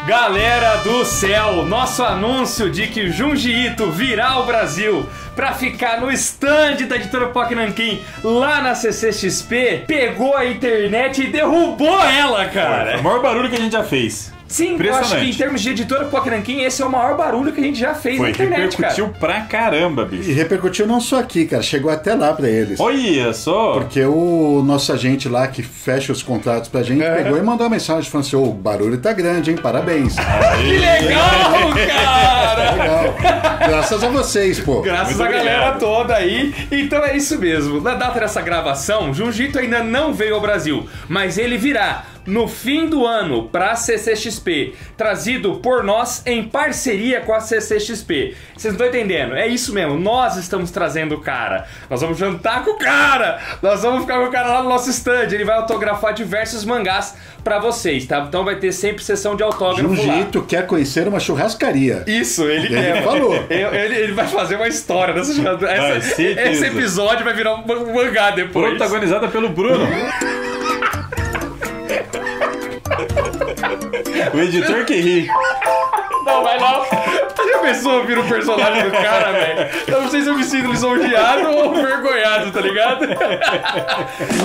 Galera do céu, nosso anúncio de que Junji Ito virá ao Brasil pra ficar no stand da editora POC Nankin lá na CCXP, pegou a internet e derrubou ela, cara. Foi o maior barulho que a gente já fez. Sim, eu acho que em termos de editora POC Nankin, esse é o maior barulho que a gente já fez na internet, cara. Repercutiu pra caramba, bicho. E repercutiu não só aqui, cara, chegou até lá pra eles. Olha só! Porque o nosso agente lá que fecha os contratos pra gente pegou e mandou uma mensagem falando assim: ô, o barulho tá grande, hein, parabéns. Que legal, cara! Legal. Graças a vocês, pô. Graças à galera toda aí. Então é isso mesmo. Na data dessa gravação, Junji Ito ainda não veio ao Brasil, mas ele virá no fim do ano pra CCXP, trazido por nós em parceria com a CCXP. Vocês não estão entendendo? É isso mesmo, nós estamos trazendo o cara. Nós vamos jantar com o cara. Nós vamos ficar com o cara lá no nosso stand. Ele vai autografar diversos mangás pra vocês, tá? Então vai ter sempre sessão de autógrafo Junji lá. Ito quer conhecer uma churrascaria. Isso, ele quer. Falou. Ele vai fazer uma história dessa churrascaria. Esse episódio vai virar um mangá depois. Protagonizada pelo Bruno. O editor que ri. Não, vai não. Já pensou ouvir o personagem do cara, velho? Eu não sei se eu me sinto lisonjeado ou vergonhado, tá ligado?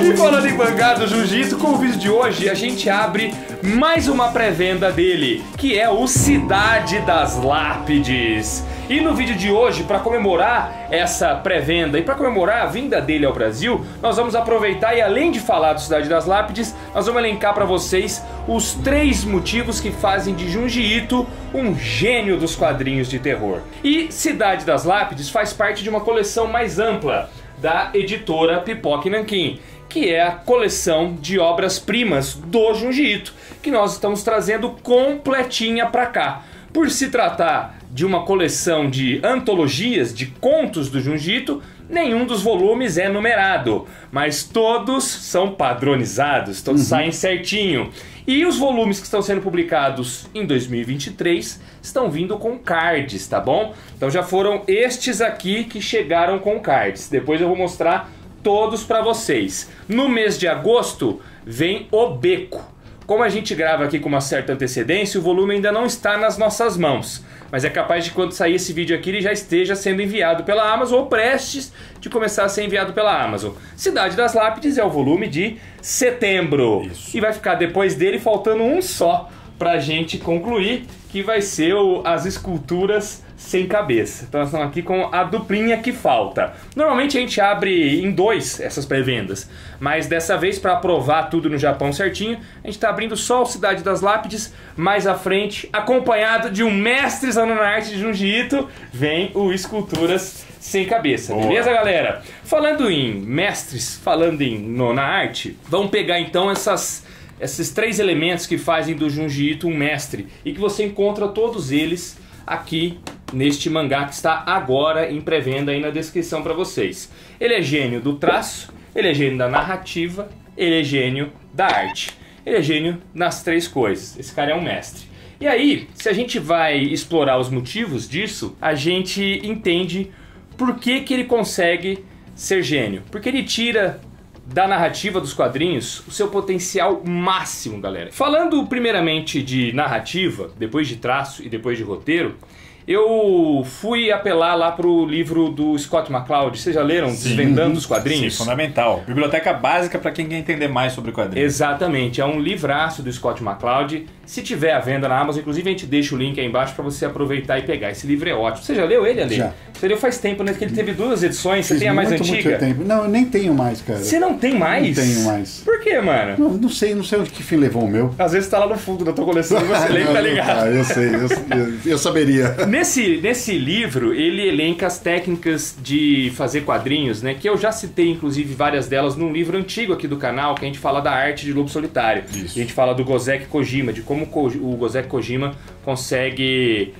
E falando em mangá do Junji Ito, com o vídeo de hoje, a gente abre mais uma pré-venda dele, que é o Cidade das Lápides. E no vídeo de hoje, para comemorar essa pré-venda e para comemorar a vinda dele ao Brasil, nós vamos aproveitar e, além de falar do Cidade das Lápides, nós vamos elencar para vocês os 3 motivos que fazem de Junji Ito um gênio dos quadrinhos de terror. E Cidade das Lápides faz parte de uma coleção mais ampla da editora POC Nankin, que é a coleção de obras-primas do Junji Ito, que nós estamos trazendo completinha para cá. Por se tratar de uma coleção de antologias de contos do Junji Ito, nenhum dos volumes é numerado, mas todos são padronizados, todos saem certinho. E os volumes que estão sendo publicados em 2023 estão vindo com cards, tá bom? Então já foram estes aqui que chegaram com cards. Depois eu vou mostrar todos para vocês. No mês de agosto vem o Beco. Como a gente grava aqui com uma certa antecedência, o volume ainda não está nas nossas mãos. Mas é capaz de quando sair esse vídeo aqui ele já esteja sendo enviado pela Amazon ou prestes de começar a ser enviado pela Amazon. Cidade das Lápides é o volume de setembro. Isso. E vai ficar depois dele faltando um só pra gente concluir, que vai ser as esculturas sem cabeça. Então nós estamos aqui com a duplinha que falta. Normalmente a gente abre em 2 essas pré-vendas, mas dessa vez, para aprovar tudo no Japão certinho, a gente está abrindo só o Cidade das Lápides. Mais à frente, acompanhado de um mestre na arte de Junji Ito, vem o Esculturas Sem Cabeça. Boa. Beleza, galera? Falando em mestres, falando em nona arte, vamos pegar então esses 3 elementos que fazem do Junji Ito um mestre, e que você encontra todos eles aqui neste mangá que está agora em pré-venda aí na descrição para vocês. Ele é gênio do traço, ele é gênio da narrativa, ele é gênio da arte. Ele é gênio nas 3 coisas. Esse cara é um mestre. E aí, se a gente vai explorar os motivos disso, a gente entende por que ele consegue ser gênio. Porque ele tira da narrativa dos quadrinhos o seu potencial máximo, galera. Falando primeiramente de narrativa, depois de traço e depois de roteiro, eu fui apelar lá pro livro do Scott McCloud. Vocês já leram? Sim. Desvendando os Quadrinhos? Sim, fundamental. Biblioteca básica para quem quer entender mais sobre quadrinhos. Exatamente. É um livraço do Scott McCloud. Se tiver à venda na Amazon, inclusive a gente deixa o link aí embaixo para você aproveitar e pegar. Esse livro é ótimo. Você já leu ele, Ale? Já. Você leu faz tempo, né? Que ele teve 2 edições. Você tem a mais antiga? Muito tempo. Não, eu nem tenho mais, cara. Você não tem mais? Não tenho mais. Por quê, mano? Não sei onde que fim levou o meu. Às vezes tá lá no fundo da tua coleção e você lê, tá ligado? Ah, eu sei, eu saberia. Nesse livro, ele elenca as técnicas de fazer quadrinhos, né? Que eu já citei, inclusive, várias delas num livro antigo aqui do canal, que a gente fala da arte de Lobo Solitário. Isso. A gente fala do Gozeki Kojima, de como o Gozeki Kojima consegue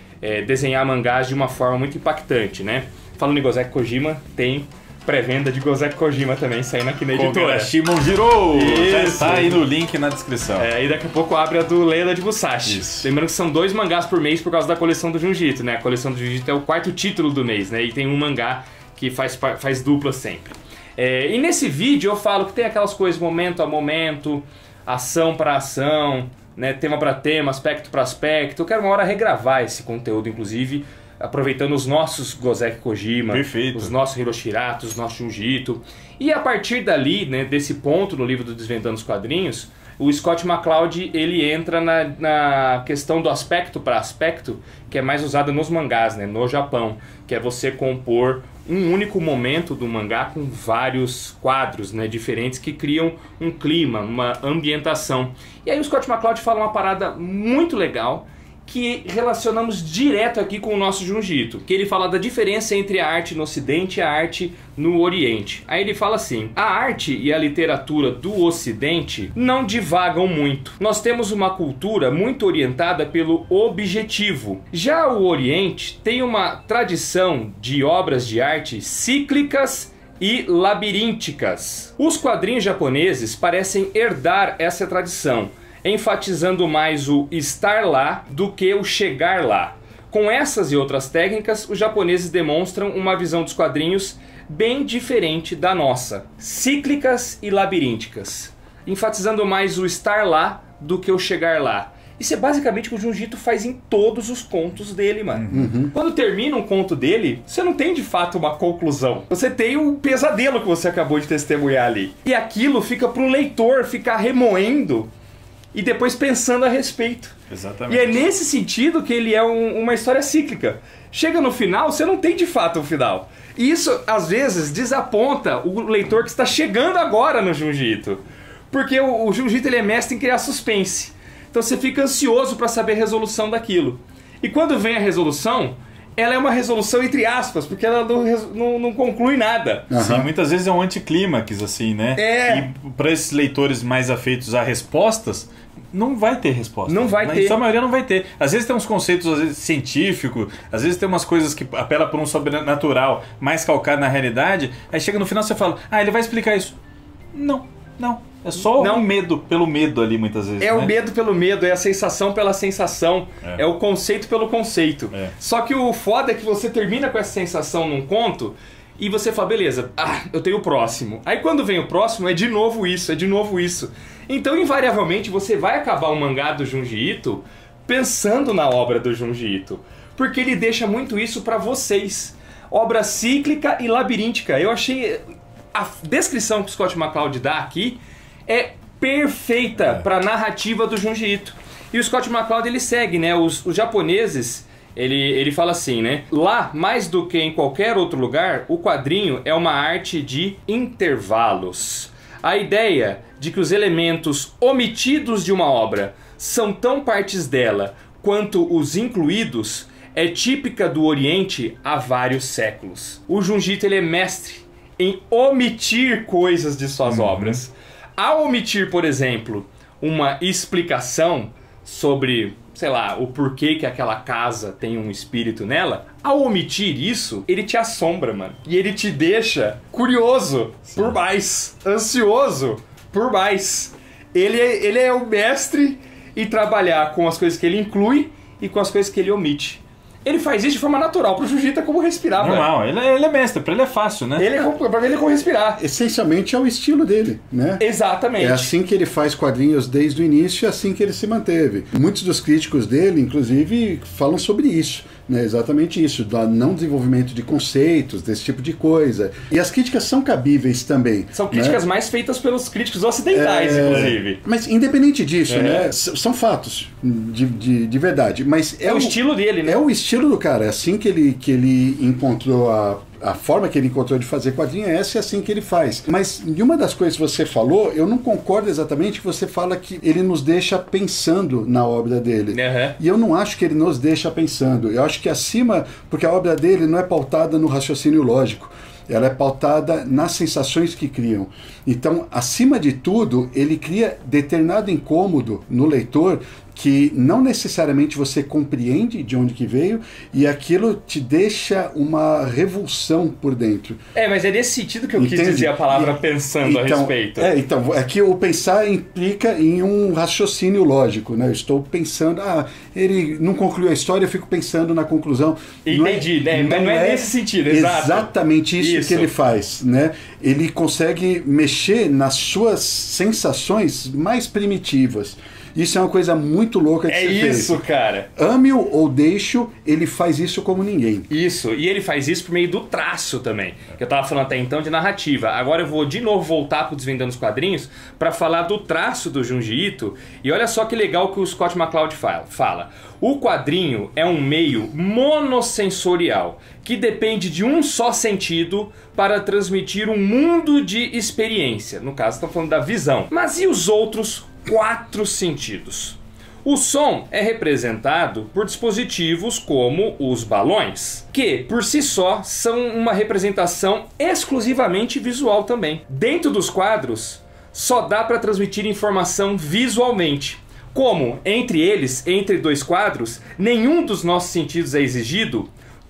desenhar mangás de uma forma muito impactante, né? Falando em Gozeki Kojima, tem pré-venda de Gozeki Kojima também saindo aqui na editora. Shimon Jiro! Já tá aí no link na descrição. E daqui a pouco abre a do Leila de Musashi. Isso. Lembrando que são 2 mangás por mês por causa da coleção do Junji Ito, né? A coleção do Junji Ito é o 4º título do mês, né? E tem um mangá que faz dupla sempre. E nesse vídeo eu falo que tem aquelas coisas momento a momento, ação para ação, né, tema para tema, aspecto para aspecto. Eu quero uma hora regravar esse conteúdo, inclusive, aproveitando os nossos Gozeki Kojima, Perfeito. os nossos Hiroshi Hirato, os nossos Junji Ito. E a partir dali, né, desse ponto no livro do Desvendando os Quadrinhos, o Scott McCloud ele entra na questão do aspecto para aspecto, que é mais usada nos mangás, né, no Japão, que é você compor um único momento do mangá com vários quadros, né, diferentes que criam um clima, uma ambientação. E aí o Scott McCloud fala uma parada muito legal que relacionamos direto aqui com o nosso Junji Ito, que ele fala da diferença entre a arte no Ocidente e a arte no Oriente. Aí ele fala assim: a arte e a literatura do Ocidente não divagam muito. Nós temos uma cultura muito orientada pelo objetivo. Já o Oriente tem uma tradição de obras de arte cíclicas e labirínticas. Os quadrinhos japoneses parecem herdar essa tradição, enfatizando mais o estar lá do que o chegar lá. Com essas e outras técnicas, os japoneses demonstram uma visão dos quadrinhos bem diferente da nossa. Cíclicas e labirínticas, enfatizando mais o estar lá do que o chegar lá. Isso é basicamente o que o Junji Ito faz em todos os contos dele, mano. Uhum. Quando termina um conto dele, você não tem de fato uma conclusão. Você tem um pesadelo que você acabou de testemunhar ali. E aquilo fica pro leitor ficar remoendo e depois pensando a respeito. Exatamente. E é nesse sentido que ele é uma história cíclica. Chega no final, você não tem de fato um final. E isso, às vezes, desaponta o leitor que está chegando agora no Junji Ito. Porque o Junji Ito ele é mestre em criar suspense. Então você fica ansioso para saber a resolução daquilo. E quando vem a resolução, ela é uma resolução entre aspas, porque ela não conclui nada. Uhum. Sim, muitas vezes é um anticlímax, assim, né? É. E para esses leitores mais afeitos a respostas, não vai ter resposta. Não vai ter. Em sua maioria não vai ter. Às vezes tem uns conceitos, às vezes científicos, às vezes tem umas coisas que apelam por um sobrenatural mais calcado na realidade, aí chega no final e você fala, ele vai explicar isso. Não. É só um medo pelo medo ali, muitas vezes. É, né? O medo pelo medo, é a sensação pela sensação, é o conceito pelo conceito. Só que o foda é que você termina com essa sensação num conto e você fala, beleza, eu tenho o próximo. Aí quando vem o próximo, é de novo isso. Então, invariavelmente, você vai acabar o mangá do Junji Ito pensando na obra do Junji Ito. Porque ele deixa muito isso pra vocês. Obra cíclica e labiríntica. Eu achei... A descrição que o Scott McCloud dá aqui é perfeita para a narrativa do Junji Ito. E o Scott McCloud ele segue, né? Os japoneses, ele fala assim, né? Lá, mais do que em qualquer outro lugar, o quadrinho é uma arte de intervalos. A ideia de que os elementos omitidos de uma obra são tão partes dela quanto os incluídos é típica do Oriente há vários séculos. O Junji Ito ele é mestre em omitir coisas de suas obras. Ao omitir, por exemplo, uma explicação sobre, sei lá, o porquê que aquela casa tem um espírito nela, ao omitir isso, ele te assombra, mano. E ele te deixa curioso por mais, ansioso por mais. Ele é o mestre em trabalhar com as coisas que ele inclui e com as coisas que ele omite. Ele faz isso de forma natural. Pro Jiu-Jitsu é como respirar, normal, ele é mestre, pra ele é fácil, né? Pra ele é como respirar. Essencialmente é o estilo dele, né? Exatamente. É assim que ele faz quadrinhos desde o início e é assim que ele se manteve. Muitos dos críticos dele, inclusive, falam sobre isso. Né, exatamente isso, do não desenvolvimento de conceitos, desse tipo de coisa. E as críticas são cabíveis também. São críticas mais feitas pelos críticos ocidentais, inclusive. Mas independente disso, né, são fatos de verdade. Mas é o estilo dele, né? É o estilo do cara. É assim que ele encontrou a forma que ele encontrou de fazer quadrinho é essa e é assim que ele faz. Mas de uma das coisas que você falou, eu não concordo exatamente que você fala que ele nos deixa pensando na obra dele. Uhum. E eu não acho que ele nos deixa pensando. Eu acho que acima, porque a obra dele não é pautada no raciocínio lógico. Ela é pautada nas sensações que criam. Então, acima de tudo, ele cria determinado incômodo no leitor que não necessariamente você compreende de onde que veio e aquilo te deixa uma revulsão por dentro. Mas é nesse sentido que eu quis dizer a palavra pensando a respeito. Então, é que o pensar implica em um raciocínio lógico, né? Eu estou pensando, ele não concluiu a história, eu fico pensando na conclusão. Entendi, mas não é nesse sentido, exato. Exatamente isso que ele faz, né? Ele consegue mexer nas suas sensações mais primitivas. Isso é uma coisa muito louca de ser feito. É isso, cara. Ame-o ou deixe-o, ele faz isso como ninguém. Isso, e ele faz isso por meio do traço também. Que eu tava falando até então de narrativa. Agora eu vou de novo voltar pro Desvendando os Quadrinhos para falar do traço do Junji Ito. E olha só que legal que o Scott McCloud fala. O quadrinho é um meio monossensorial que depende de um só sentido para transmitir um mundo de experiência. No caso, estamos falando da visão. Mas e os outros 4 sentidos? O som é representado por dispositivos como os balões, que, por si só, são uma representação exclusivamente visual também. Dentro dos quadros, só dá para transmitir informação visualmente. Como, entre eles, entre 2 quadros, nenhum dos nossos sentidos é exigido,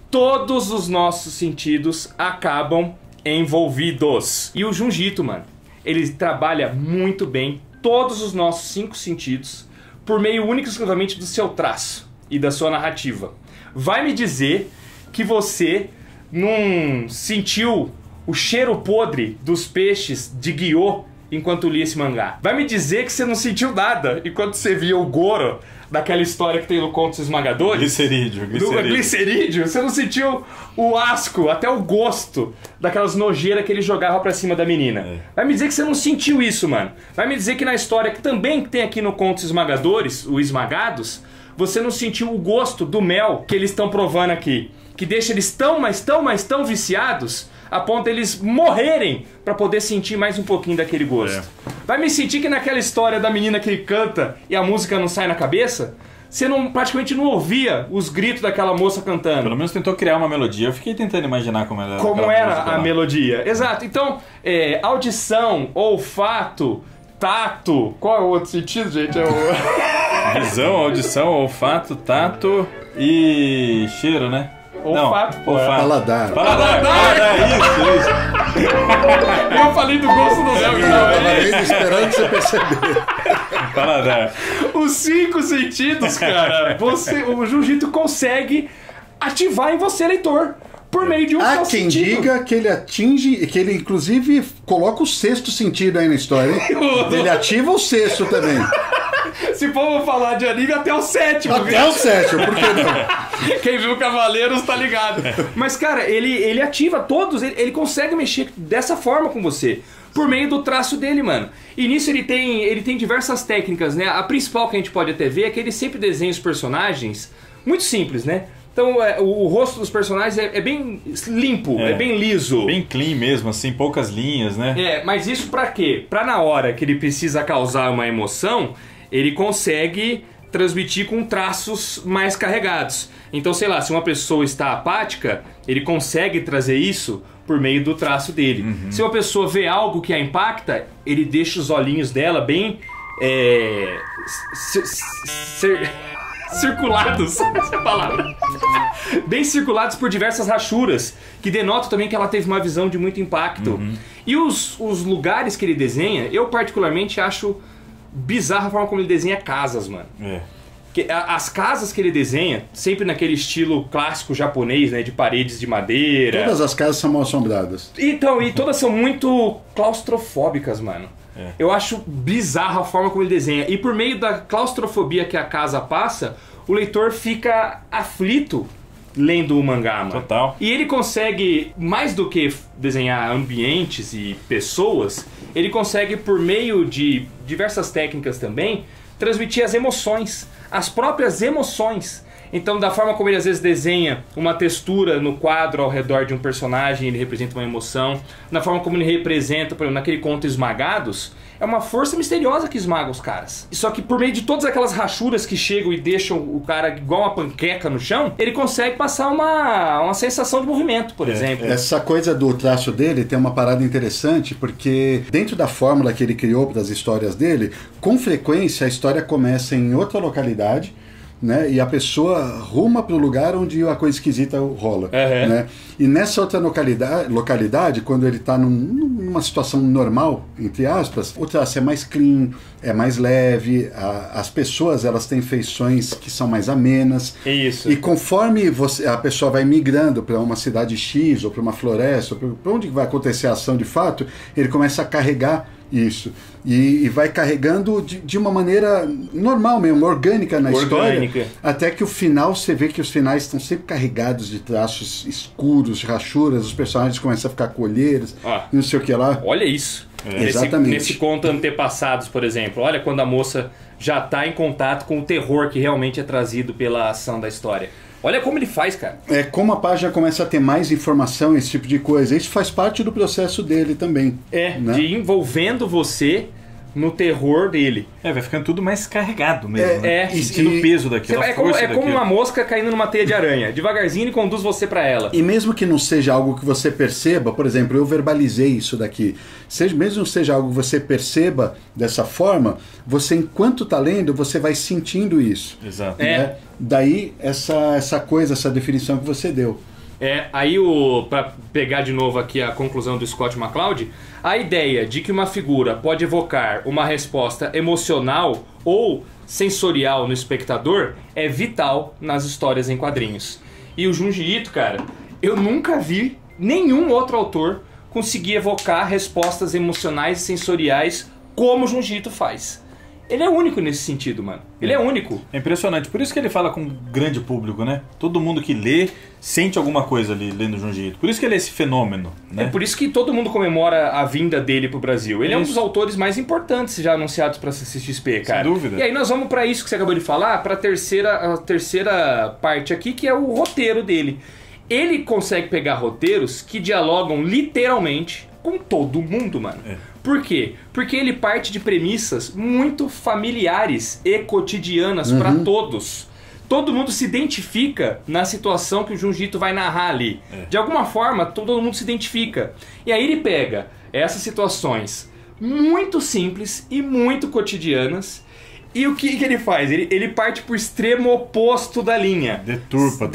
todos os nossos sentidos acabam envolvidos. E o Junji Ito, mano, ele trabalha muito bem todos os nossos 5 sentidos por meio único e exclusivamente do seu traço e da sua narrativa. Vai me dizer que você não sentiu o cheiro podre dos peixes de Gyô enquanto lia esse mangá? Vai me dizer que você não sentiu nada enquanto você via o Goro daquela história que tem no Contos Esmagadores? Glicerídeo. Você não sentiu o asco, até o gosto daquelas nojeiras que ele jogava pra cima da menina? Vai me dizer que você não sentiu isso, mano. Vai me dizer que na história que também tem aqui no Contos Esmagadores, o Esmagados, você não sentiu o gosto do mel que eles estão provando aqui, que deixa eles tão viciados a ponto de eles morrerem pra poder sentir mais um pouquinho daquele gosto. Vai me sentir que naquela história da menina que ele canta e a música não sai na cabeça, você praticamente não ouvia os gritos daquela moça cantando. Pelo menos tentou criar uma melodia. Eu fiquei tentando imaginar como era a melodia. Exato. Então, audição, olfato, tato. Qual é o outro sentido, gente? Visão, audição, olfato, tato e cheiro, né? Olfato, pô. Paladar. Isso. Eu falei do gosto do mel, então. Esperando você perceber. Paladar. Os 5 sentidos, cara, o Junji Ito consegue ativar em você, leitor, por meio de um só quem sentido. diga que ele atinge, que ele inclusive coloca o 6º sentido aí na história, hein? Ele ativa o 6º também. Se for falar de anime, até o 7º. Até o 7º, por que não? Quem viu Cavaleiros tá ligado. Mas, cara, ele ativa todos, ele consegue mexer dessa forma com você, por meio do traço dele, mano. E nisso ele tem diversas técnicas, né? A principal que a gente pode até ver é que ele sempre desenha os personagens muito simples, né? Então o rosto dos personagens é bem limpo, é bem liso. Bem clean mesmo, assim, poucas linhas, né? Mas isso pra quê? Pra na hora que ele precisa causar uma emoção, ele consegue transmitir com traços mais carregados. Então, sei lá, se uma pessoa está apática, ele consegue trazer isso por meio do traço dele. Se uma pessoa vê algo que a impacta, ele deixa os olhinhos dela bem circulados, essa é a palavra, bem circulados por diversas rachuras, que denotam também que ela teve uma visão de muito impacto. E os lugares que ele desenha, eu particularmente acho bizarra a forma como ele desenha casas, mano. As casas que ele desenha, sempre naquele estilo clássico japonês, né, de paredes de madeira. Todas as casas são mal assombradas. Então, e todas são muito claustrofóbicas, mano. Eu acho bizarra a forma como ele desenha. E por meio da claustrofobia que a casa passa, o leitor fica aflito lendo o mangá, mano. Total. E ele consegue, mais do que desenhar ambientes e pessoas, ele consegue, por meio de diversas técnicas também, transmitir as emoções, as próprias emoções. Então, da forma como ele às vezes desenha uma textura no quadro ao redor de um personagem, ele representa uma emoção. Na forma como ele representa, por exemplo, naquele conto Esmagados, é uma força misteriosa que esmaga os caras. Só que por meio de todas aquelas rachuras que chegam e deixam o cara igual uma panqueca no chão, ele consegue passar uma sensação de movimento, por exemplo. Essa coisa do traço dele tem uma parada interessante, porque dentro da fórmula que ele criou para as histórias dele, com frequência a história começa em outra localidade, né? E a pessoa ruma para o lugar onde a coisa esquisita rola. Né? E nessa outra localidade, quando ele está numa situação normal, entre aspas, o traço é mais clean, é mais leve, as pessoas elas têm feições que são mais amenas. Isso. E conforme a pessoa vai migrando para uma cidade X, ou para uma floresta, ou para onde vai acontecer a ação de fato, ele começa a carregar Isso. E vai carregando de uma maneira normal mesmo, orgânica na história. Até que o final, você vê que os finais estão sempre carregados de traços escuros, rachuras, os personagens começam a ficar com olheiras, não sei o que lá. Olha isso. Exatamente. Nesse conto Antepassados, por exemplo, olha quando a moça já está em contato com o terror que realmente é trazido pela ação da história. Olha como ele faz, cara. É como a página começa a ter mais informação, esse tipo de coisa. Isso faz parte do processo dele também. Né? De envolvendo você no terror dele. Vai ficando tudo mais carregado mesmo. Sentindo o peso daquilo. Como uma mosca caindo numa teia de aranha. Devagarzinho ele conduz você pra ela. E mesmo que não seja algo que você perceba, por exemplo, eu verbalizei isso daqui. Mesmo que seja algo que você perceba dessa forma, você, enquanto tá lendo, você vai sentindo isso. Exato. Né? Daí essa definição que você deu. Aí para pegar de novo aqui a conclusão do Scott McCloud, a ideia de que uma figura pode evocar uma resposta emocional ou sensorial no espectador é vital nas histórias em quadrinhos. E o Junji Ito, cara, eu nunca vi nenhum outro autor conseguir evocar respostas emocionais e sensoriais como o Junji Ito faz. Ele é único nesse sentido, mano. Ele é único. É impressionante. Por isso que ele fala com um grande público, né? Todo mundo que lê sente alguma coisa ali lendo Junji Ito. Por isso que ele é esse fenômeno, né? É por isso que todo mundo comemora a vinda dele pro Brasil. Ele é um dos autores mais importantes já anunciados pra CCXP, cara. Sem dúvida. E aí nós vamos pra isso que você acabou de falar, pra a terceira parte aqui, que é o roteiro dele. Ele consegue pegar roteiros que dialogam literalmente com todo mundo, mano. Por quê? Porque ele parte de premissas muito familiares e cotidianas para todos. Todo mundo se identifica na situação que o Junji Ito vai narrar ali. De alguma forma, todo mundo se identifica. E aí ele pega essas situações muito simples e muito cotidianas. E o que ele faz? Ele parte pro extremo oposto da linha. Deturpa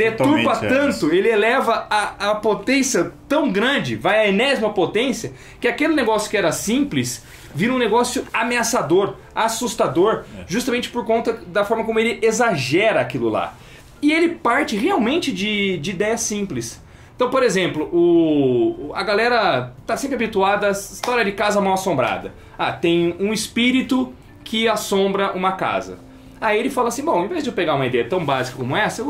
tanto, ele eleva a potência tão grande, vai à enésima potência, que aquele negócio que era simples vira um negócio ameaçador, assustador, justamente por conta da forma como ele exagera aquilo lá. E ele parte realmente de ideias simples. Então, por exemplo, a galera tá sempre habituada à história de casa mal assombrada. Tem um espírito que assombra uma casa. Aí ele fala assim, bom, em vez de eu pegar uma ideia tão básica como essa,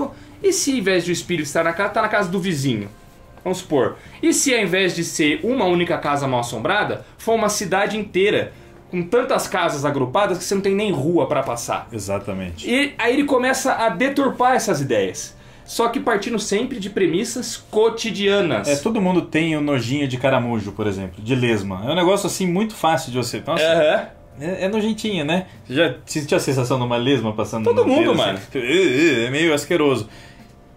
e se em vez de o espírito estar na casa, tá na casa do vizinho? Vamos supor. E se ao invés de ser uma única casa mal assombrada, for uma cidade inteira, com tantas casas agrupadas que você não tem nem rua para passar? Exatamente. E aí ele começa a deturpar essas ideias. Só que partindo sempre de premissas cotidianas. Todo mundo tem o nojinho de caramujo, por exemplo, de lesma. É um negócio assim muito fácil de você... Nossa, é nojentinha, né? Você já sentiu a sensação de uma lesma passando todo no mundo, dedo, mano. Assim? É meio asqueroso.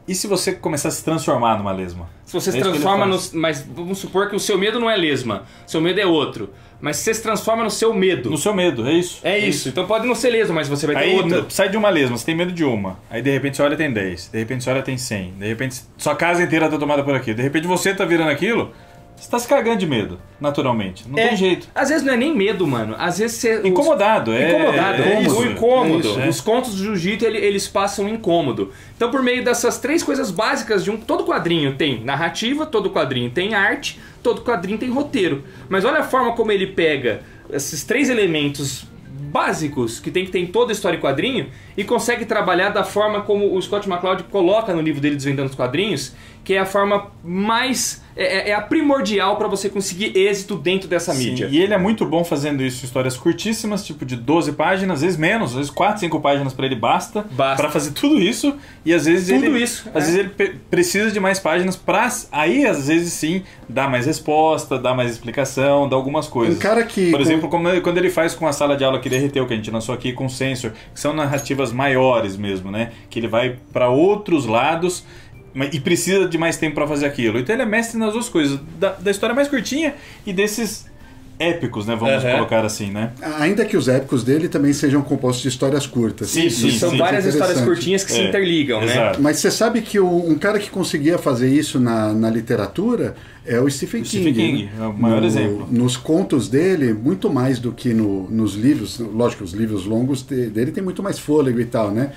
E se você começar a se transformar numa lesma? Se você se transforma mas vamos supor que o seu medo não é lesma. Seu medo é outro. Mas você se transforma no seu medo. No seu medo, é isso. É isso. Então pode não ser lesma, mas você vai ter outra. Sai de uma lesma, você tem medo de uma. Aí de repente você olha tem 10. De repente você olha tem 100. De repente sua casa inteira tá tomada por aquilo. De repente você tá virando aquilo... Você tá se cagando de medo, naturalmente. Não tem jeito. Às vezes não é nem medo, mano. Às vezes você... Incomodado. O incômodo. Os contos do Jiu-Jitsu, eles passam incômodo. Então, por meio dessas três coisas básicas de todo quadrinho tem narrativa, todo quadrinho tem arte, todo quadrinho tem roteiro. Mas olha a forma como ele pega esses três elementos básicos que tem que ter em toda história e quadrinho e consegue trabalhar da forma como o Scott McCloud coloca no livro dele Desvendando os Quadrinhos, que é a forma mais... É a primordial para você conseguir êxito dentro dessa mídia. E ele é muito bom fazendo isso em histórias curtíssimas, tipo de 12 páginas, às vezes menos, às vezes 4, 5 páginas para ele basta para fazer tudo isso. E às vezes às vezes ele precisa de mais páginas para aí às vezes sim dar mais resposta, dar mais explicação, dar algumas coisas. Um cara que... Por exemplo, quando ele faz com a sala de aula que derreteu, que a gente lançou aqui com o Sensor, que são narrativas maiores mesmo, né? Que ele vai para outros lados e precisa de mais tempo para fazer aquilo. Então ele é mestre nas duas coisas, da história mais curtinha e desses épicos, né? Vamos colocar assim, né? Ainda que os épicos dele também sejam compostos de histórias curtas. Sim, são várias histórias curtinhas que se interligam, né? Exato. Mas você sabe que um cara que conseguia fazer isso na literatura é o Stephen King. É o maior exemplo. Nos contos dele, muito mais do que nos livros. Lógico, os livros longos dele tem muito mais fôlego e tal, né?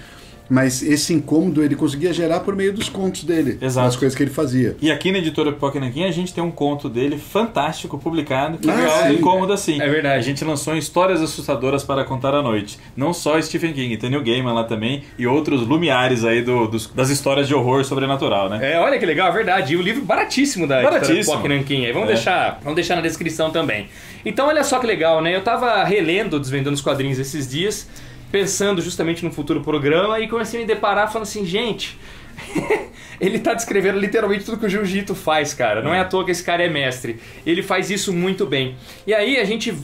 mas esse incômodo ele conseguia gerar por meio dos contos dele, Exato. das coisas que ele fazia. E aqui na editora Pipoca Nanquim a gente tem um conto dele fantástico publicado, que é sim. incômodo assim. É verdade. A gente lançou em Histórias Assustadoras para Contar à Noite. Não só Stephen King, tem Neil Gaiman lá também e outros lumiares aí das histórias de horror sobrenatural, né? Olha que legal, é verdade. E o livro baratíssimo da editora Pipoca Nanquim. Aí vamos deixar na descrição também. Então olha só que legal, né? Eu tava relendo Desvendando os Quadrinhos esses dias, pensando justamente num futuro programa, e comecei a me deparar falando assim, gente, ele tá descrevendo literalmente tudo que o Junji Ito faz, cara. Não é à toa que esse cara é mestre. Ele faz isso muito bem. E aí a gente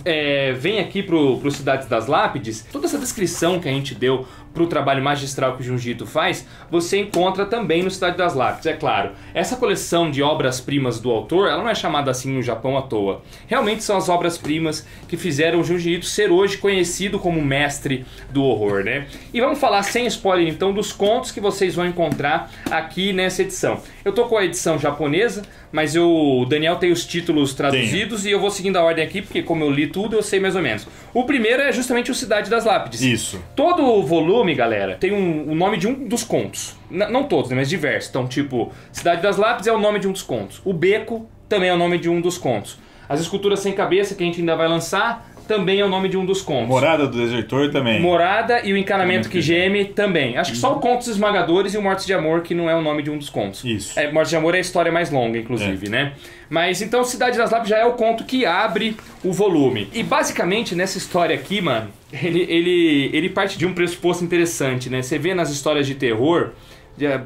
vem aqui pro Cidades das Lápides. Toda essa descrição que a gente deu pro trabalho magistral que o Junji Ito faz, você encontra também no Cidade das Lápides, é claro. Essa coleção de obras-primas do autor, ela não é chamada assim no Japão à toa. Realmente são as obras-primas que fizeram o Junji Ito ser hoje conhecido como mestre do horror, né? E vamos falar sem spoiler então dos contos que vocês vão encontrar aqui nessa edição. Eu tô com a edição japonesa, mas o Daniel tem os títulos traduzidos e eu vou seguindo a ordem aqui, porque como eu li tudo, eu sei mais ou menos. O primeiro é justamente o Cidade das Lápides. Isso. Todo o volume, galera, tem o nome de um dos contos. Não todos, né, mas diversos. Então, tipo, Cidade das Lápides é o nome de um dos contos. O Beco também é o nome de um dos contos. As Esculturas Sem Cabeça, que a gente ainda vai lançar, também é o nome de um dos contos. Morada do Desertor também. Morada e o Encanamento que Geme também. Acho que só o Contos Esmagadores e o Mortes de Amor que não é o nome de um dos contos. Isso. Mortes de Amor é a história mais longa, inclusive, né? Mas então Cidade das Lápides já é o conto que abre o volume. E basicamente nessa história aqui, mano, ele parte de um pressuposto interessante, né? Você vê nas histórias de terror,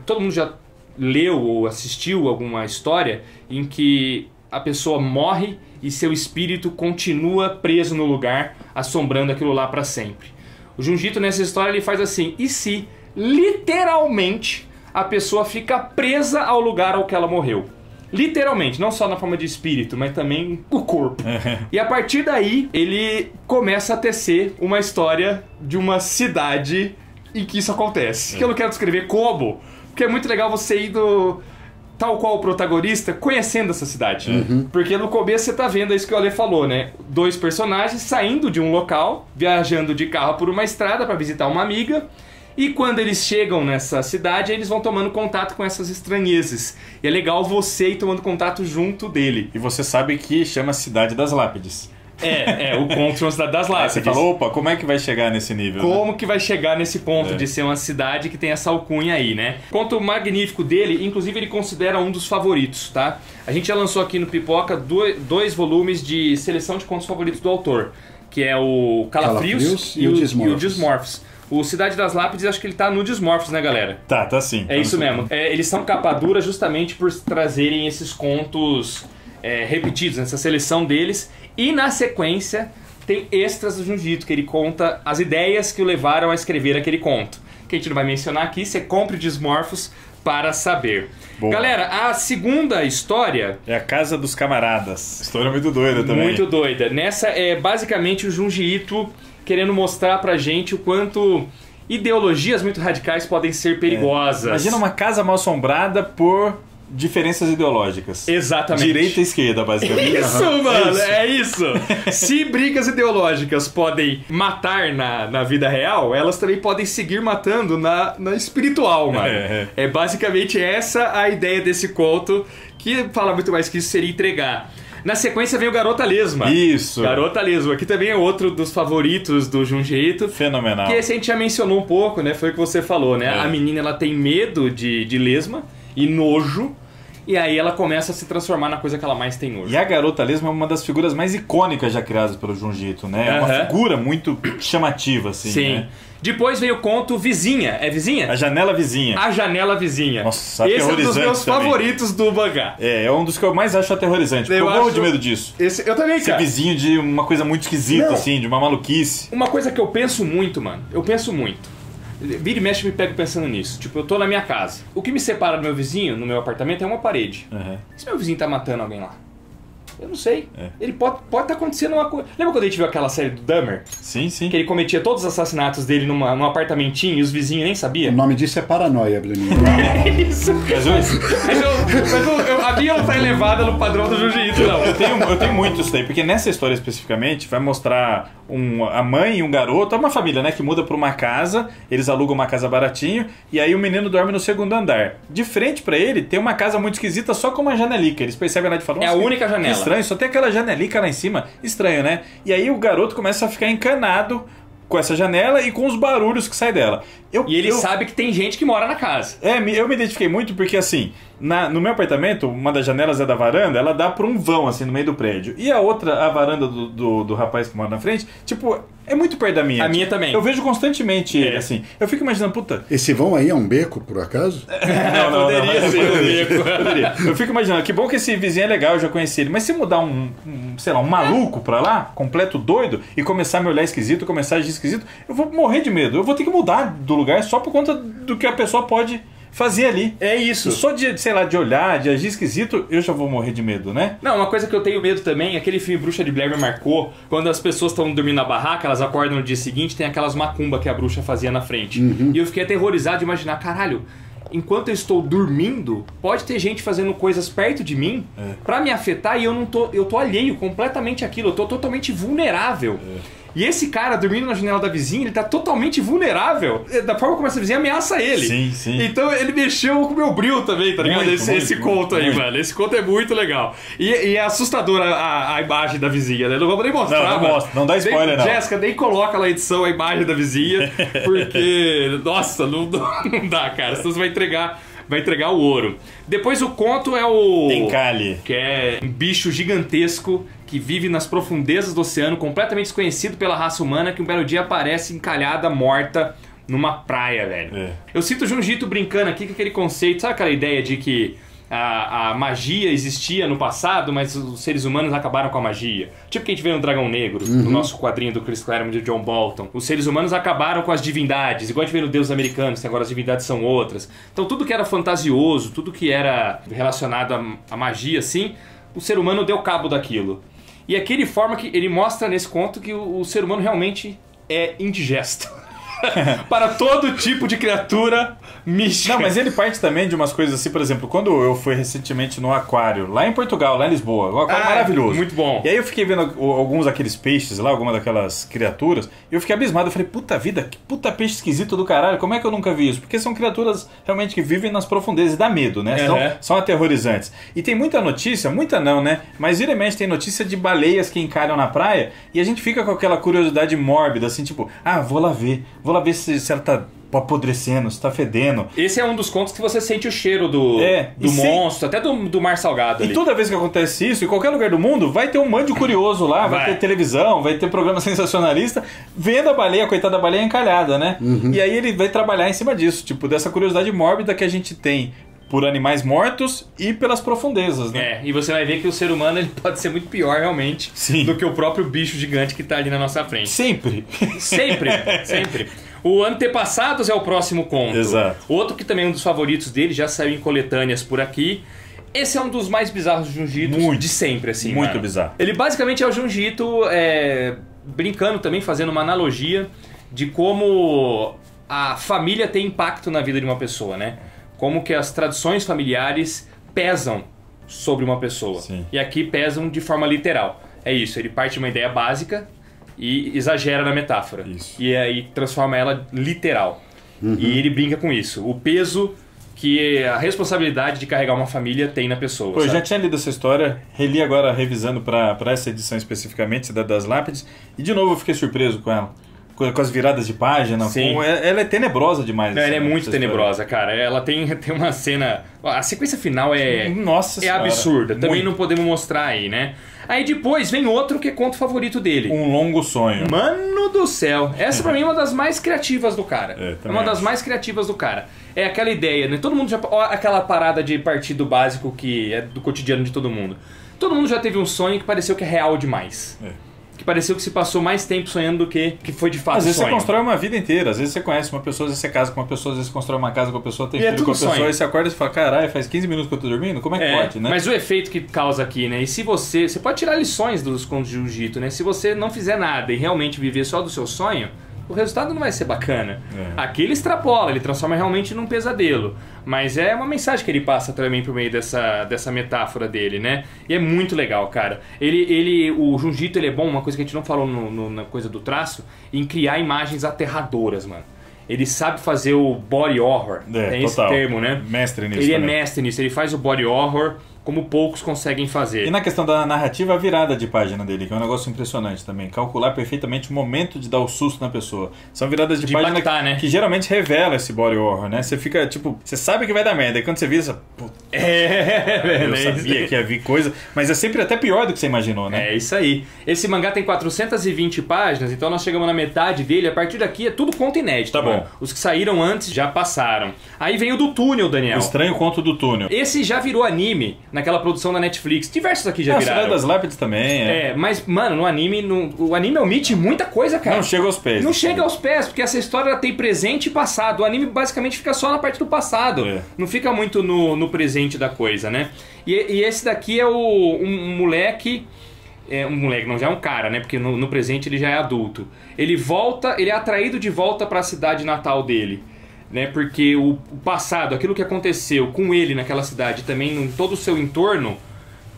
todo mundo já leu ou assistiu alguma história em que a pessoa morre e seu espírito continua preso no lugar, assombrando aquilo lá pra sempre. O Junji Ito nessa história ele faz assim, e se literalmente a pessoa fica presa ao lugar ao que ela morreu? Literalmente, não só na forma de espírito, mas também o corpo. E a partir daí, ele começa a tecer uma história de uma cidade em que isso acontece. Que eu não quero descrever como, porque é muito legal você ir tal qual o protagonista, conhecendo essa cidade. Porque no começo você tá vendo isso que o Ale falou, né? 2 personagens saindo de um local, viajando de carro por uma estrada para visitar uma amiga, e quando eles chegam nessa cidade, eles vão tomando contato com essas estranhezas. E é legal você ir tomando contato junto dele. E você sabe que chama Cidade das Lápides. O conto chama Cidade das Lápides. Aí você fala, opa, como é que vai chegar nesse nível? Como que vai chegar nesse ponto de ser uma cidade que tem essa alcunha aí, né? Conto magnífico dele, inclusive ele considera um dos favoritos, tá? A gente já lançou aqui no Pipoca 2 volumes de seleção de contos favoritos do autor, que é o Calafrios e o Dysmorphos. O Cidade das Lápides, acho que ele tá no Dysmorphos, né, galera? Tá sim. É isso mesmo. Eles são capa dura justamente por trazerem esses contos repetidos, nessa seleção deles. E na sequência tem extras do Junji Ito, que ele conta as ideias que o levaram a escrever aquele conto. Que a gente não vai mencionar aqui, você compre o Dysmorphos para saber. Boa. Galera, a segunda história... é a Casa dos Camaradas. História muito doida também. Muito doida. Nessa é basicamente o Junji Ito querendo mostrar pra gente o quanto ideologias muito radicais podem ser perigosas. Imagina uma casa mal assombrada por diferenças ideológicas. Exatamente. Direita e esquerda, basicamente. Isso, mano, é isso. Se brigas ideológicas podem matar na vida real, elas também podem seguir matando na espiritual, mano. É basicamente essa a ideia desse conto, que fala muito mais que isso seria entregar. Na sequência vem o Garota Lesma. Isso. Garota Lesma, que também é outro dos favoritos do Junji Ito. Fenomenal. Que esse a gente já mencionou um pouco, né? Foi o que você falou, né? A menina, ela tem medo de lesma e nojo. E aí ela começa a se transformar na coisa que ela mais tem nojo. E a Garota Lesma é uma das figuras mais icônicas já criadas pelo Junji Ito, né? É uma figura muito chamativa, assim, sim. Né? Depois veio o conto Vizinha. É Vizinha? A Janela Vizinha. A Janela Vizinha. Nossa, esse é um dos meus também. favoritos do mangá. É um dos que eu mais acho aterrorizante. Eu morro de medo disso. Eu também, cara. Ser vizinho de uma coisa muito esquisita, assim, de uma maluquice. Uma coisa que eu penso muito, mano. Eu penso muito. Vira e mexe, me pego pensando nisso. Tipo, eu tô na minha casa. O que me separa do meu vizinho, no meu apartamento, é uma parede. E se meu vizinho tá matando alguém lá? Eu não sei. Ele pode estar acontecendo uma coisa. Lembra quando a gente viu aquela série do Dahmer? Sim, sim. Que ele cometia todos os assassinatos dele num apartamentinho e os vizinhos nem sabiam? O nome disso é paranoia, Bruninho. Isso. A minha não tá elevada no padrão do jiu-jitsu, não. Eu tenho muito isso daí, porque nessa história especificamente vai mostrar a mãe e um garoto, é uma família, né, que muda pra uma casa, eles alugam uma casa baratinho, e aí o menino dorme no segundo andar. De frente pra ele tem uma casa muito esquisita, só com uma janelica. Eles percebem lá de fora. É a única janela. Que estranho, só tem aquela janelica lá em cima. Estranho, né? E aí o garoto começa a ficar encanado com essa janela e com os barulhos que saem dela. E ele sabe que tem gente que mora na casa. Eu me identifiquei muito porque, assim, no meu apartamento, uma das janelas é da varanda, ela dá pra um vão, assim, no meio do prédio. E a outra, a varanda do rapaz que mora na frente, tipo, é muito perto da minha. A minha também. Eu vejo constantemente ele, assim. Eu fico imaginando, puta... Esse vão aí é um beco, por acaso? Não, Poderia ser um beco. Poderia. Eu fico imaginando, que bom que esse vizinho é legal, eu já conheci ele. Mas se mudar sei lá, um maluco pra lá, completo doido, e começar a me olhar esquisito, começar a agir esquisito, eu vou morrer de medo. Eu vou ter que mudar do lugar só por conta do que a pessoa pode fazer ali. É isso. Só de, sei lá, de olhar, de agir esquisito, eu já vou morrer de medo, né? Não, uma coisa que eu tenho medo também, aquele filme Bruxa de Blair me marcou, quando as pessoas estão dormindo na barraca, elas acordam no dia seguinte, tem aquelas macumba que a bruxa fazia na frente. E eu fiquei aterrorizado de imaginar, caralho, enquanto eu estou dormindo, pode ter gente fazendo coisas perto de mim pra me afetar e eu tô alheio completamente àquilo, eu tô totalmente vulnerável. E esse cara dormindo na janela da vizinha, ele tá totalmente vulnerável. Da forma como essa vizinha ameaça ele. Sim, sim. Então ele mexeu com o meu brilho também, tá ligado? Esse conto aí, muito. mano. Esse conto é muito legal. E é assustadora a imagem da vizinha, né? Não vamos nem mostrar. Não mostra, não dá spoiler, não. Jéssica, nem coloca na edição a imagem da vizinha, porque, nossa, não dá, cara. Senão você vai entregar o ouro. Depois o conto é o... Tenkali. Que é um bicho gigantesco que vive nas profundezas do oceano, completamente desconhecido pela raça humana, que um belo dia aparece encalhada, morta, numa praia, velho. Eu cito o Junjito brincando aqui com aquele conceito, sabe aquela ideia de que a magia existia no passado, mas os seres humanos acabaram com a magia? Tipo que a gente vê no Dragão Negro, no nosso quadrinho do Chris Claremont e do John Bolton. Os seres humanos acabaram com as divindades, igual a gente vê no Deus Americanos, que agora as divindades são outras. Então tudo que era fantasioso, tudo que era relacionado à magia, assim, o ser humano deu cabo daquilo. E aqui ele forma que ele mostra nesse conto que o ser humano realmente é indigesto. Para todo tipo de criatura mística. Não, mas ele parte também de umas coisas assim, por exemplo, quando eu fui recentemente no aquário, lá em Portugal, lá em Lisboa, um aquário maravilhoso. Muito bom. E aí eu fiquei vendo alguns daqueles peixes lá, algumas daquelas criaturas, e eu fiquei abismado. Eu falei, puta vida, que puta peixe esquisito do caralho, como é que eu nunca vi isso? Porque são criaturas realmente que vivem nas profundezas e dá medo, né? São aterrorizantes. E tem muita notícia, muita não, né? Mas vira e mexe tem notícia de baleias que encalham na praia, e a gente fica com aquela curiosidade mórbida, assim, tipo, vou lá ver se ela tá apodrecendo, se tá fedendo. Esse é um dos contos que você sente o cheiro do monstro, até do mar salgado ali. E toda vez que acontece isso, em qualquer lugar do mundo, vai ter um monte de curioso lá, vai ter televisão, vai ter programa sensacionalista, vendo a baleia, a coitada da baleia encalhada, né? E aí ele vai trabalhar em cima disso, tipo, dessa curiosidade mórbida que a gente tem por animais mortos e pelas profundezas, né? E você vai ver que o ser humano ele pode ser muito pior realmente do que o próprio bicho gigante que tá ali na nossa frente. Sempre. O Antepassados é o próximo conto. Exato. Outro que também é um dos favoritos dele, já saiu em coletâneas por aqui. Esse é um dos mais bizarros Junjitos de sempre, assim. Muito bizarro. Ele basicamente é o Junjito brincando também, fazendo uma analogia de como a família tem impacto na vida de uma pessoa, né? Como que as tradições familiares pesam sobre uma pessoa. Sim. E aqui pesam de forma literal. É isso, ele parte de uma ideia básica e exagera na metáfora. Isso. E aí transforma ela literal. E ele brinca com isso. O peso que a responsabilidade de carregar uma família tem na pessoa. Pô, eu já tinha lido essa história, reli agora revisando para essa edição especificamente das Lápides, e de novo eu fiquei surpreso com ela. Com as viradas de página. Ela é tenebrosa demais. Não, ela é muito tenebrosa, cara. Ela tem uma cena... A sequência final Nossa senhora, absurda. muito. Também não podemos mostrar aí, né? Aí depois vem outro que é conto favorito dele. Um Longo Sonho. Mano do céu. Essa pra mim é uma das mais criativas do cara. É uma das mais criativas do cara. É aquela ideia, né? Todo mundo já... Aquela parada de partir do básico que é do cotidiano de todo mundo. Todo mundo já teve um sonho que pareceu que é real demais. que pareceu que se passou mais tempo sonhando do que foi de fato Às vezes sonho. você constrói uma vida inteira, às vezes você conhece uma pessoa, às vezes você casa com uma pessoa, às vezes você constrói uma casa com a pessoa, tem E é filho com a tudo pessoa, sonho. e você acorda e fala, caralho, faz 15 minutos que eu tô dormindo? Como é que pode, né? Mas o efeito que causa aqui, né? E se você pode tirar lições dos contos de jiu-jitsu, né? Se você não fizer nada e realmente viver só do seu sonho, o resultado não vai ser bacana. Aqui ele extrapola, ele transforma realmente num pesadelo. Mas é uma mensagem que ele passa também por meio dessa metáfora dele, né? E é muito legal, cara. O jiu-jitsu ele é bom, uma coisa que a gente não falou na coisa do traço, em criar imagens aterradoras, mano. Ele sabe fazer o body horror. Tem esse termo, né? Mestre nisso. Ele também. é mestre nisso, ele faz o body horror como poucos conseguem fazer. E na questão da narrativa, a virada de página dele, que é um negócio impressionante também. Calcular perfeitamente o momento de dar o susto na pessoa. São viradas de página impactar, né? que geralmente revela esse body horror, né? Você fica, tipo, você sabe que vai dar merda. E quando você vira, você... Eu sabia que ia vir coisa. Mas é sempre até pior do que você imaginou, né? É isso aí. Esse mangá tem 420 páginas, então nós chegamos na metade dele. A partir daqui é tudo conto inédito. Tá bom. Mano. Os que saíram antes já passaram. Aí vem o do Túnel, Daniel. O Estranho Conto do Túnel. Esse já virou anime naquela produção da Netflix. Diversos aqui já A viraram. Cidade das Lápides também, Mas, mano, no anime, o anime omite muita coisa, cara. Não chega aos pés. Não chega aos pés, porque essa história ela tem presente e passado. O anime basicamente fica só na parte do passado. Não fica muito no presente da coisa, né? E esse daqui é um moleque... Um moleque, não, já é um cara, né? Porque no presente ele já é adulto. Ele é atraído de volta para a cidade natal dele. Né? Porque o passado, aquilo que aconteceu com ele naquela cidade, também em todo o seu entorno,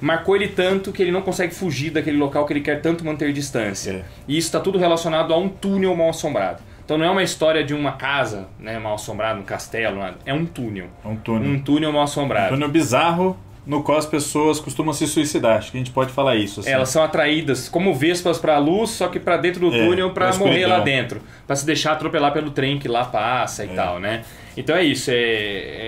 marcou ele tanto que ele não consegue fugir daquele local que ele quer tanto manter distância. E isso está tudo relacionado a um túnel mal assombrado. Então não é uma história de uma casa, né, mal assombrada, um castelo, nada. É um túnel. Um túnel. Um túnel mal assombrado. Um túnel bizarro no qual as pessoas costumam se suicidar. Acho que a gente pode falar isso. Assim. Elas são atraídas como vespas para a luz, só que para dentro do túnel para morrer lá dentro. Para se deixar atropelar pelo trem que lá passa e tal, né? Então é isso.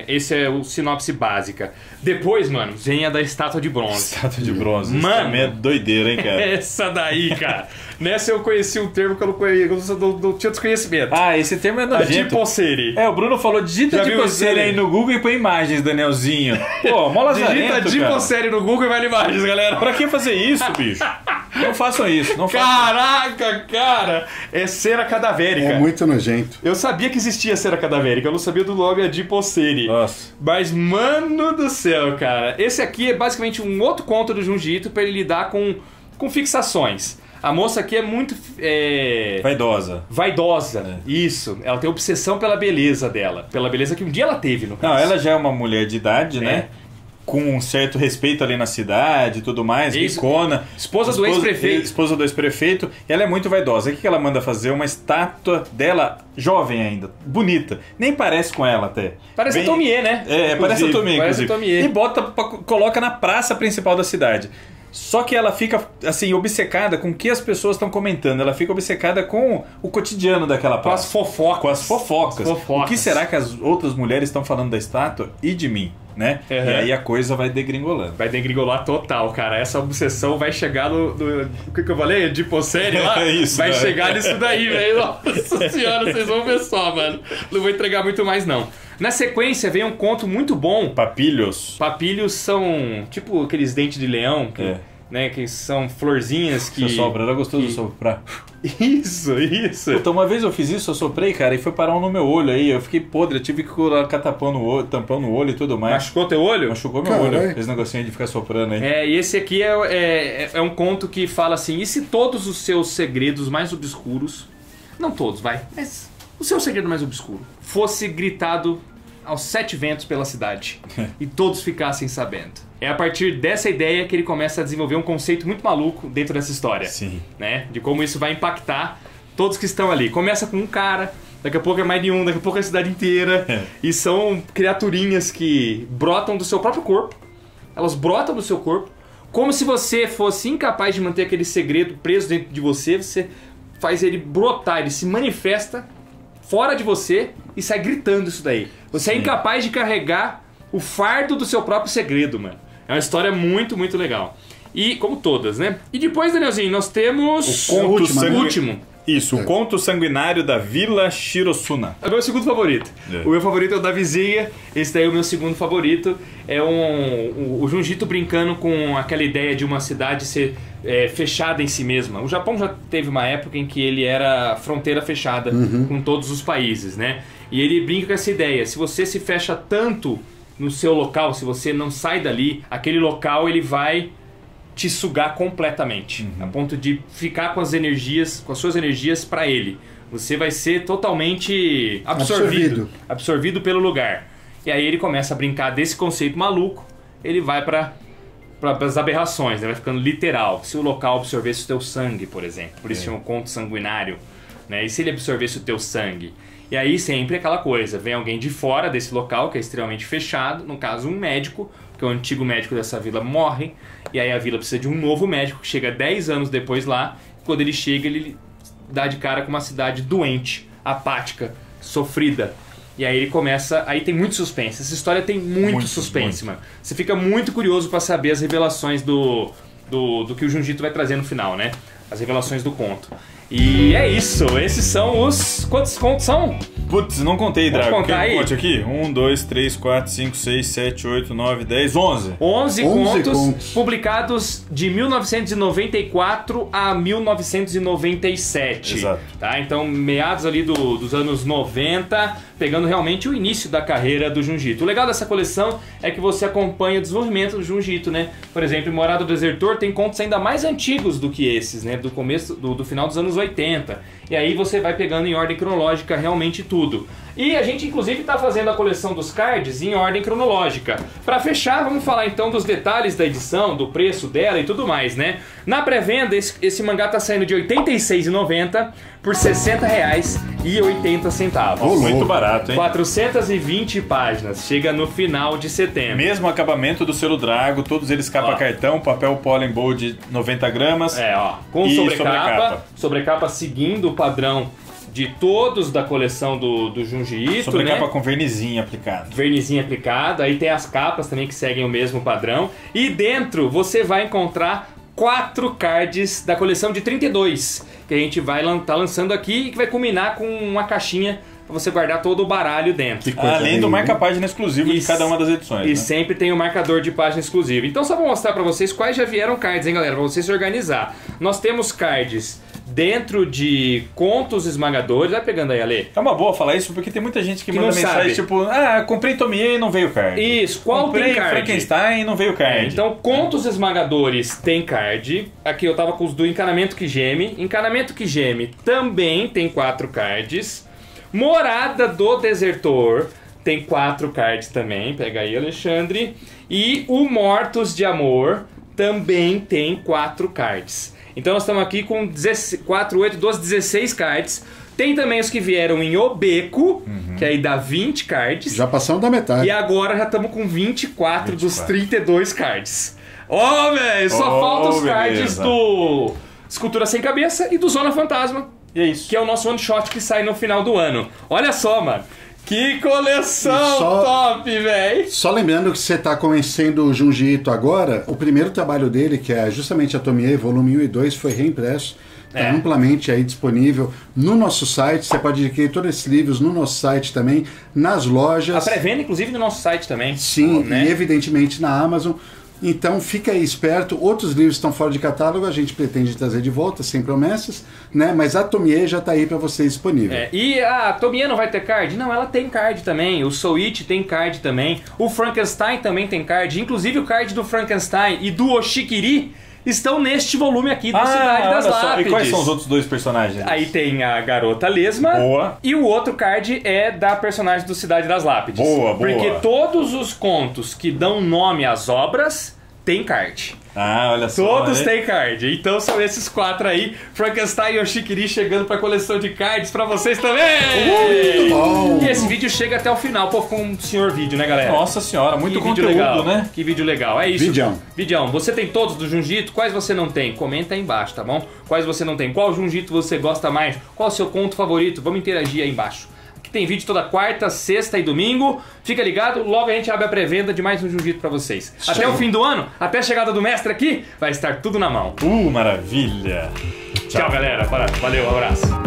Esse é o sinopse básica. Depois, mano, vem a da estátua de bronze. Estátua de bronze. Mano, isso também é doideira, hein, cara? Essa daí, cara. Nessa eu conheci um termo que eu não conhecia, eu não tinha desconhecimento. Ah, esse termo é nojento. Adipocere. O Bruno falou, digita Adipocere aí no Google e põe imagens, Danielzinho. Pô, mó lazarento, digita Adipocere no Google e vai imagens, galera. Pra que fazer isso, bicho? Não façam isso. Não Caraca, cara. É cera cadavérica. É muito nojento. Eu sabia que existia cera cadavérica, eu não sabia do nome Adipocere. Nossa. Mas, mano do céu, cara. Esse aqui é basicamente um outro conto do Jiu-Jitsu pra ele lidar com fixações. A moça aqui é muito... Vaidosa. Vaidosa, isso. Ela tem obsessão pela beleza dela. Pela beleza que um dia ela teve, no caso. Não, ela já é uma mulher de idade, né? Com um certo respeito ali na cidade e tudo mais, ricona. Esposa do ex-prefeito. Esposa do ex-prefeito. E ela é muito vaidosa. O que ela manda fazer? Uma estátua dela, jovem ainda, bonita. Nem parece com ela até. Parece a Tomie, né? Parece a Tomie, inclusive. Tomie. E coloca na praça principal da cidade. Só que ela fica, assim, obcecada com o que as pessoas estão comentando. Ela fica obcecada com o cotidiano daquela praça. Com as fofocas. O que será que as outras mulheres estão falando da estátua e de mim, né? E aí a coisa vai degringolando. Vai degringolar total, cara. Essa obsessão vai chegar no o que eu falei? Adipocere lá? Isso, vai chegar nisso daí, velho. Nossa senhora, vocês vão ver só, mano. Não vou entregar muito mais, não. Na sequência vem um conto muito bom. Papilhos. Papilhos são tipo aqueles dentes de leão, né, que são florzinhas que... Seu sopro, era gostoso de soprar. Isso. Puta, uma vez eu fiz isso, eu soprei, cara, e foi parar um no meu olho aí. Eu fiquei podre, eu tive que colocar tampão no olho e tudo mais. Machucou teu olho? Machucou meu olho, esse negocinho de ficar soprando aí. E esse aqui é um conto que fala assim, e se todos os seus segredos mais obscuros, não todos, mas o seu segredo mais obscuro, fosse gritado aos 7 ventos pela cidade e todos ficassem sabendo. É a partir dessa ideia que ele começa a desenvolver um conceito muito maluco dentro dessa história. Sim. Né? De como isso vai impactar todos que estão ali. Começa com um cara, daqui a pouco é mais de um, daqui a pouco é a cidade inteira. E são criaturinhas que brotam do seu próprio corpo. Elas brotam do seu corpo. Como se você fosse incapaz de manter aquele segredo preso dentro de você, você faz ele brotar, ele se manifesta fora de você e sai gritando isso daí. Você é incapaz de carregar o fardo do seu próprio segredo, mano. É uma história muito, muito legal. E, como todas, né? E depois, Danielzinho, nós temos... O último. Isso, o Conto Sanguinário da Vila Shirosuna. É o meu segundo favorito. É. O meu favorito é o da vizinha, esse daí é o meu segundo favorito. É o Junjito brincando com aquela ideia de uma cidade ser fechada em si mesma. O Japão já teve uma época em que ele era fronteira fechada com todos os países, né? E ele brinca com essa ideia, se você se fecha tanto no seu local, se você não sai dali, aquele local ele vai te sugar completamente, a ponto de ficar com as suas energias para ele. Você vai ser totalmente absorvido pelo lugar. E aí ele começa a brincar desse conceito maluco, ele vai para as aberrações, né? Vai ficando literal. Se o local absorvesse o teu sangue, por exemplo, por isso é um conto sanguinário, né? E se ele absorvesse o teu sangue? E aí sempre aquela coisa, vem alguém de fora desse local, que é extremamente fechado, no caso um médico, que o antigo médico dessa vila morre, e aí a vila precisa de um novo médico, que chega 10 anos depois lá, quando ele chega ele dá de cara com uma cidade doente, apática, sofrida. E aí ele começa, aí tem muito suspense, essa história tem muito suspense, mano. Você fica muito curioso pra saber as revelações do que o Junjito vai trazer no final, né? As revelações do conto. E é isso, esses são os... Quantos contos são? Putz, não contei, Drago. Vamos contar aí? Conte aqui. 1, 2, 3, 4, 5, 6, 7, 8, 9, 10, 11. 11 contos publicados de 1994 a 1997. Exato. Tá? Então, meados ali dos anos 90, pegando realmente o início da carreira do Junjito. O legal dessa coleção é que você acompanha o desenvolvimento do Junjito, né? Por exemplo, em Morada do Desertor tem contos ainda mais antigos do que esses, né? Do começo, do final dos anos 80. E aí você vai pegando em ordem cronológica realmente tudo. E a gente inclusive está fazendo a coleção dos cards em ordem cronológica. Para fechar, vamos falar então dos detalhes da edição, do preço dela e tudo mais, né? Na pré-venda, esse mangá tá saindo de R$ 86,90 por R$ 60,80. Muito barato, hein? 420 páginas. Chega no final de setembro. Mesmo acabamento do selo Drago, todos eles capa cartão, papel Pollen Bold 90 gramas. Com sobrecapa. Sobrecapa seguindo o padrão de todos da coleção do Junji Ito, sobrecapa né? com vernizinho aplicado. Vernizinho aplicado. Aí tem as capas também que seguem o mesmo padrão. E dentro você vai encontrar 4 cards da coleção de 32, que a gente vai tá lançando aqui e que vai culminar com uma caixinha para você guardar todo o baralho dentro. Além do marca-página exclusivo de cada uma das edições. E sempre tem o marcador de página exclusivo. Então só vou mostrar para vocês quais já vieram cards, hein, galera? Para vocês se organizar. Nós temos cards dentro de contos esmagadores. Vai pegando aí, Ale. É uma boa falar isso, porque tem muita gente que manda mensagem tipo, comprei Tomie e não veio card. Isso, qual comprei tem card? Frankenstein e não veio card. Então, contos esmagadores tem card. Aqui eu tava com os do Encanamento que Geme. Encanamento que Geme também tem 4 cards. Morada do Desertor tem 4 cards também. Pega aí, Alexandre. E o Mortos de Amor também tem 4 cards. Então nós estamos aqui com 4, 8, 12, 16 cards. Tem também os que vieram em Obeco, que aí dá 20 cards. Já passamos da metade. E agora já estamos com 24 dos 32 cards. Velho, só falta os cards do Escultura Sem Cabeça e do Zona Fantasma. E é isso. Que é o nosso one shot que sai no final do ano. Olha só, mano. Que coleção top, velho! Só lembrando que você está conhecendo o Junji Ito agora, o primeiro trabalho dele, que é justamente a Tomie, volume 1 e 2, foi reimpresso. Está amplamente aí disponível no nosso site. Você pode adquirir todos esses livros no nosso site também, nas lojas. A pré-venda, inclusive, no nosso site também. Sim, né? E evidentemente na Amazon. Então fica aí esperto, outros livros estão fora de catálogo, a gente pretende trazer de volta, sem promessas, né? Mas a Tomie já está aí para você disponível. E a Tomie não vai ter card? Não, ela tem card também, o Soul Eat tem card também, o Frankenstein também tem card, inclusive o card do Frankenstein e do Oshikiri estão neste volume aqui da Cidade das Lápides. E quais são os outros 2 personagens? Aí tem a Garota Lesma. Boa. E o outro card é da personagem do Cidade das Lápides. Boa. Porque todos os contos que dão nome às obras tem card. Olha só. Todos têm card. Então são esses 4 aí. Frankenstein e Oshikiri chegando pra coleção de cards pra vocês também. Muito bom. E esse vídeo chega até o final. Pô, ficou um senhor vídeo, né, galera? Nossa senhora, muito que vídeo conteúdo, legal, né? Que vídeo legal. É isso. Vidião. Você tem todos do Junji Ito? Quais você não tem? Comenta aí embaixo, tá bom? Quais você não tem? Qual Junji Ito você gosta mais? Qual é o seu conto favorito? Vamos interagir aí embaixo. Tem vídeo toda quarta, sexta e domingo. Fica ligado, logo a gente abre a pré-venda de mais um Junji Ito pra vocês. Até o fim do ano, até a chegada do mestre aqui, vai estar tudo na mão. Maravilha! Tchau, galera. Valeu, um abraço.